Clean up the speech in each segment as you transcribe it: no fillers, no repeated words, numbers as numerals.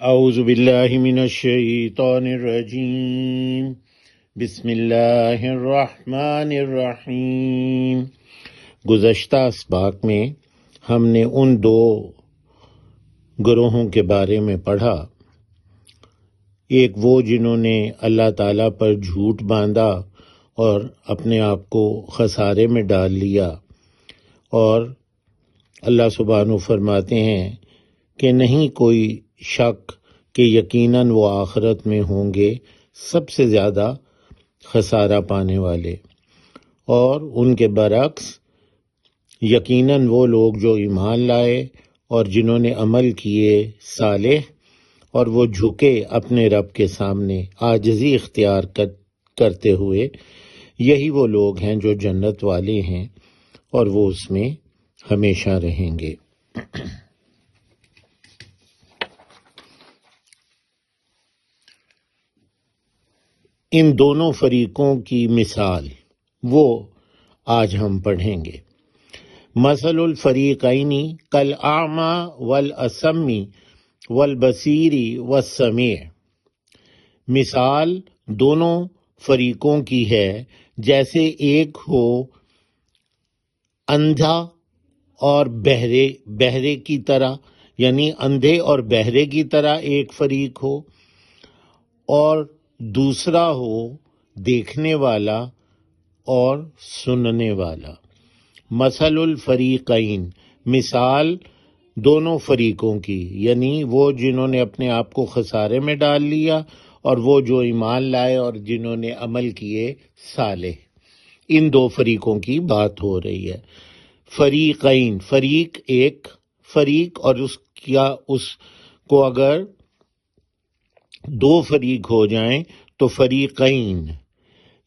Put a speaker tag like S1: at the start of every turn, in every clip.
S1: اعوذ باللہ من الشیطان الرجیم، بسم اللہ الرحمن الرحیم۔ گزشتہ اسباق میں ہم نے ان دو گروہوں کے بارے میں پڑھا، ایک وہ جنہوں نے اللہ تعالیٰ پر جھوٹ باندھا اور اپنے آپ کو خسارے میں ڈال لیا، اور اللہ سبحانہ فرماتے ہیں کہ نہیں کوئی شک کہ یقیناً وہ آخرت میں ہوں گے سب سے زیادہ خسارہ پانے والے، اور ان کے برعکس یقیناً وہ لوگ جو ایمان لائے اور جنہوں نے عمل کیے صالح، اور وہ جھکے اپنے رب کے سامنے عاجزی اختیار کرتے ہوئے، یہی وہ لوگ ہیں جو جنت والے ہیں اور وہ اس میں ہمیشہ رہیں گے۔ ان دونوں فریقوں کی مثال وہ آج ہم پڑھیں گے۔ مثل الفریقین کالاعمی والاصم والبصیر والسمیع، مثال دونوں فریقوں کی ہے جیسے ایک ہو اندھا اور بہرے کی طرح، یعنی اندھے اور بہرے کی طرح ایک فریق ہو، اور دوسرا ہو دیکھنے والا اور سننے والا۔ مثل الفریقین، مثال دونوں فریقوں کی، یعنی وہ جنہوں نے اپنے آپ کو خسارے میں ڈال لیا اور وہ جو ایمان لائے اور جنہوں نے عمل کیے صالح، ان دو فریقوں کی بات ہو رہی ہے۔ فریقین، فریق ایک فریق، اور اس کو اگر دو فریق ہو جائیں تو فریقین،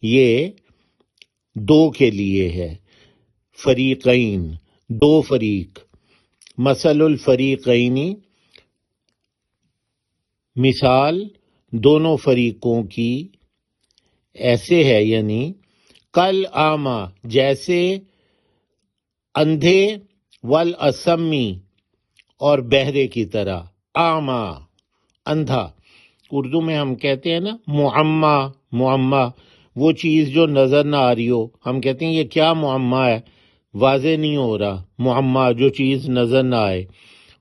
S1: یہ دو کے لیے ہے۔ فریقین، دو فریق۔ مثل الفریقین، مثال دونوں فریقوں کی ایسے ہے، یعنی کالاعمی، جیسے اندھے، والاصمی، اور بہرے کی طرح۔ اعمی، اندھا، اردو میں ہم کہتے ہیں نا معمہ، وہ چیز جو نظر نہ آ رہی ہو، ہم کہتے ہیں یہ کیا معمہ ہے، واضح نہیں ہو رہا، معمہ جو چیز نظر نہ آئے،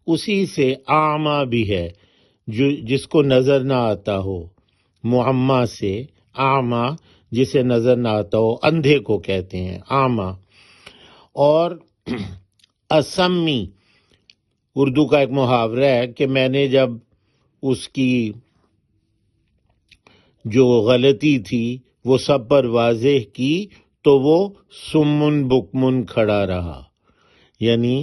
S1: اسی سے اعمی بھی ہے، جس کو نظر نہ آتا ہو۔ معمہ سے اعمی، جسے نظر نہ آتا ہو، اندھے کو کہتے ہیں اعمی۔ اور اسمی، اردو کا ایک محاورہ ہے کہ میں نے جب اس کی جو غلطی تھی وہ سب پر واضح کی تو وہ سمن بکمن کھڑا رہا، یعنی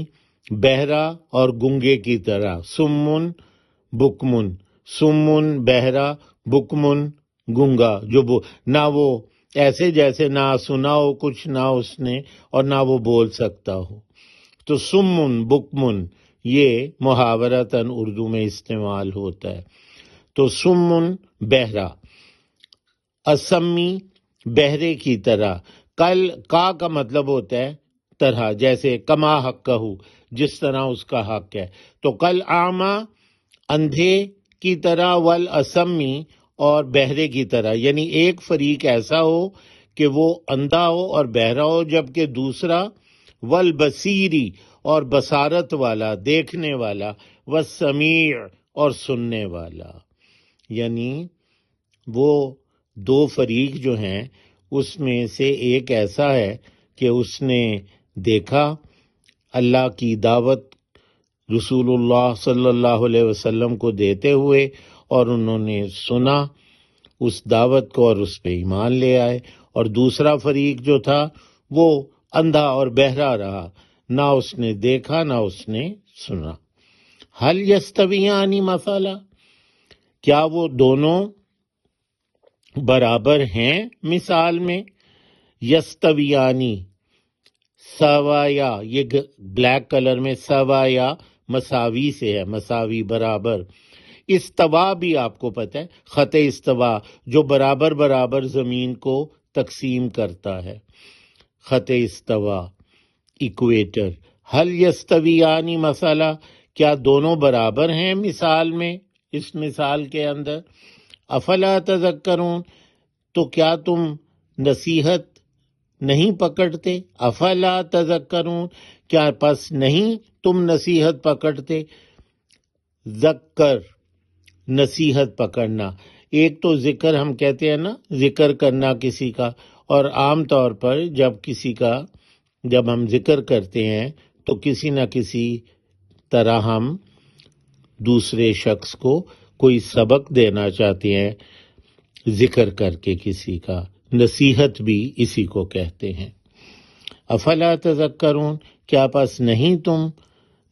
S1: بہرا اور گنگے کی طرح۔ سمن بکمن، سمن بہرا، بکمن گنگا، جو نہ وہ ایسے جیسے نہ سنا ہو کچھ نہ اس نے اور نہ وہ بول سکتا ہو، تو سمن بکمن یہ محاورتاً اردو میں استعمال ہوتا ہے۔ تو سمن بہرا، اسمی بہرے کی طرح۔ کا مطلب ہوتا ہے طرح، جیسے کما حق کہو، جس طرح اس کا حق ہے، تو کل اعمی اندھے کی طرح، والاسمی اور بہرے کی طرح، یعنی ایک فریق ایسا ہو کہ وہ اندھا ہو اور بہرا ہو، جبکہ دوسرا والبصیری اور بصارت والا، دیکھنے والا، والسمیع اور سننے والا۔ یعنی وہ دو فریق جو ہیں اس میں سے ایک ایسا ہے کہ اس نے دیکھا اللہ کی دعوت رسول اللہ صلی اللہ علیہ وسلم کو دیتے ہوئے، اور انہوں نے سنا اس دعوت کو اور اس پہ ایمان لے آئے، اور دوسرا فریق جو تھا وہ اندھا اور بہرا رہا، نہ اس نے دیکھا نہ اس نے سنا۔ حل یستویان مثلا، کیا وہ دونوں برابر ہیں مثال میں؟ یستویانی، سوایا، یہ بلیک کلر میں سوایا مساوی سے ہے، مساوی برابر۔ استوا بھی آپ کو پتہ ہے، خط استوا جو برابر برابر زمین کو تقسیم کرتا ہے، خط استوا، ایکویٹر۔ حل یستویانی مثلا، کیا دونوں برابر ہیں مثال میں؟ اس مثال کے اندر، افلا تذکرون، تو کیا تم نصیحت نہیں پکڑتے؟ افلا تذکرون، کیا پس نہیں تم نصیحت پکڑتے؟ ذکر، نصیحت پکڑنا، ایک تو ذکر ہم کہتے ہیں نا، ذکر کرنا کسی کا، اور عام طور پر جب ہم ذکر کرتے ہیں تو کسی نہ کسی طرح ہم دوسرے شخص کو کوئی سبق دینا چاہتے ہیں ذکر کر کے کسی کا، نصیحت بھی اسی کو کہتے ہیں۔ افلا تذکرون، کیا پس نہیں تم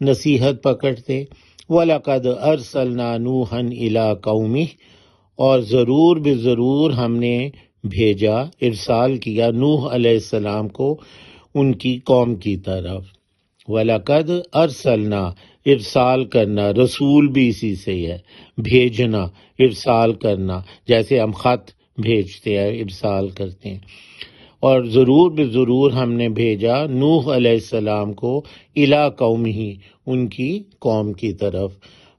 S1: نصیحت پکڑتے؟ وَلَقَدْ أَرْسَلْنَا نُوحًا إِلَىٰ قَوْمِهِ، اور ضرور بے ضرور ہم نے بھیجا، ارسال کیا نوح علیہ السلام کو ان کی قوم کی طرف۔ وَلَقَدْ أَرْسَلْنَا، ارسال کرنا، رسول بھی اسی سے ہے، بھیجنا، ارسال کرنا، جیسے ہم خط بھیجتے ہیں، ارسال کرتے ہیں۔ اور ضرور بے ضرور ہم نے بھیجا نوح علیہ السلام کو الی قومہ، ان کی قوم کی طرف،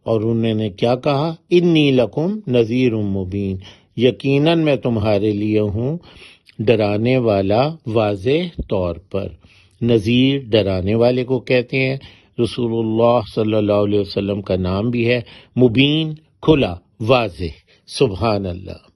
S1: اور انہوں نے کیا کہا؟ انی لکم نذیر مبین، یقیناً میں تمہارے لیے ہوں ڈرانے والا واضح طور پر۔ نذیر ڈرانے والے کو کہتے ہیں، رسول اللہ صلی اللہ علیہ وسلم کا نام بھی ہے، مبین کھلا، واضح۔ سبحان اللہ۔